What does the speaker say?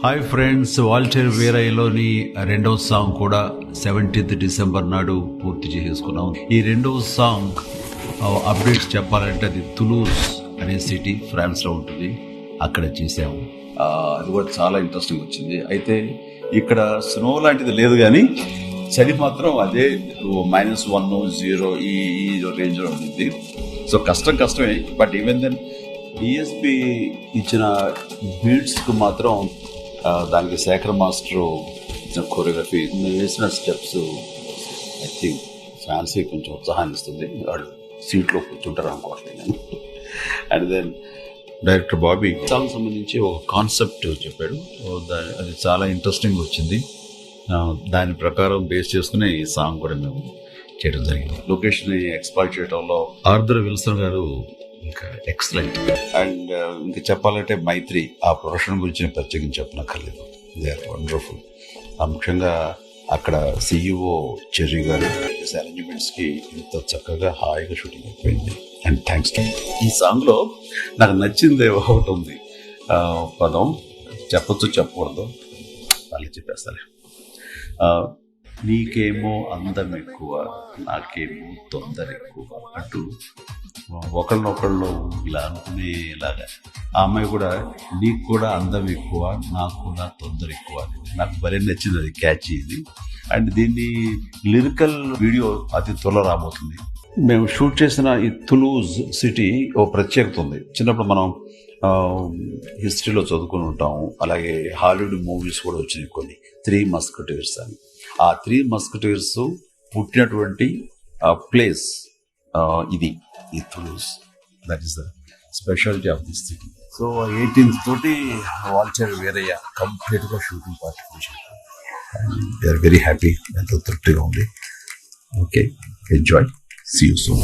Hi friends, Walter వీరయ్యలోని రెండవ song కూడా 17th December నాడు పూర్తి చేసుకున్నాం. ఈ రెండవ సాంగ్ అప్డేట్స్ చెప్పాలంటే అది తులూస్ అనే సిటీ ఫ్రాన్స్లో ఉంటుంది, అక్కడ చేసాము. అది కూడా చాలా ఇంట్రెస్టింగ్ వచ్చింది. అయితే ఇక్కడ స్నో లాంటిది లేదు, కానీ చలి మాత్రం అదే -1, 0 ఈ రేంజ్లో ఉంటుంది. సో కష్టమే. బట్ ఈవెన్ దెన్ డిఎస్పి ఇచ్చిన బీట్స్కు మాత్రం దానికి శేఖర్ మాస్టర్ ఇచ్చిన కొరియోగ్రఫీ, వేసిన స్టెప్స్ ఐ థింక్ ఫ్యాన్సీ కొంచెం ఉత్సాహాన్ని ఇస్తుంది. వాళ్ళు సీట్లో కూర్చుంటారు అనుకోవట్లేదు నేను. And then director Bobby song సంబంధించి ఒక కాన్సెప్ట్ చెప్పాడు, అది చాలా ఇంట్రెస్టింగ్ వచ్చింది. దాని ప్రకారం బేస్ చేసుకునే ఈ సాంగ్ కూడా మేము చేయడం జరిగింది. లొకేషన్ ఎక్స్ప్లాయిట్ చేయడంలో ఆర్థర్ విల్సన్ గారు ఇంకా ఎక్సలెంట్. అండ్ ఇంకా చెప్పాలంటే మైత్రి ఆ ప్రొఫెషన్ గురించి ప్రత్యేకించి చెప్పనక్కర్లేదు, దే ఆర్ వండర్ఫుల్. ముఖ్యంగా అక్కడ సిఇఓ చెర్రీ గారు అరేంజ్మెంట్స్కి ఇంత చక్కగా హాయిగా షూటింగ్ అయిపోయింది. అండ్ థ్యాంక్స్ టు ఈ సాంగ్లో నాకు నచ్చింది ఒకటి ఉంది, పదం చెప్పకూడదు, మళ్ళీ చెప్పేస్తాను. నీకేమో అందం ఎక్కువ, నాకేమో తొందర ఎక్కువ అంటూ ఒకళ్ళనొకళ్ళు ఇలా అనుకునేలాగా ఆ అమ్మాయి కూడా నీకు కూడా అందం ఎక్కువ, నాకు కూడా తొందర ఎక్కువ అనేది నాకు భలే నచ్చింది. అది క్యాచ్ ఇది. అండ్ దీన్ని లిరికల్ వీడియో అతి త్వరలో రాబోతుంది. మేము షూట్ చేసిన ఈ తులూజ్ సిటీ ఓ ప్రత్యేకత ఉంది. చిన్నప్పుడు మనం హిస్టరీలో చదువుకుని ఉంటాము, అలాగే హాలీవుడ్ మూవీస్ కూడా వచ్చినాయి కొన్ని, 3 మస్కటీర్స్ అని. ఆ 3 మస్కటీర్స్ పుట్టినటువంటి ప్లేస్ ఇది, ఈ Toulouse. That is the speciality of this city. So 18th తోటి వాల్టర్ వీరయ్య కంప్లీట్గా shooting participation. They are very happy, ఎంతో తృప్తిగా ఉంది. Okay, enjoy, see you soon.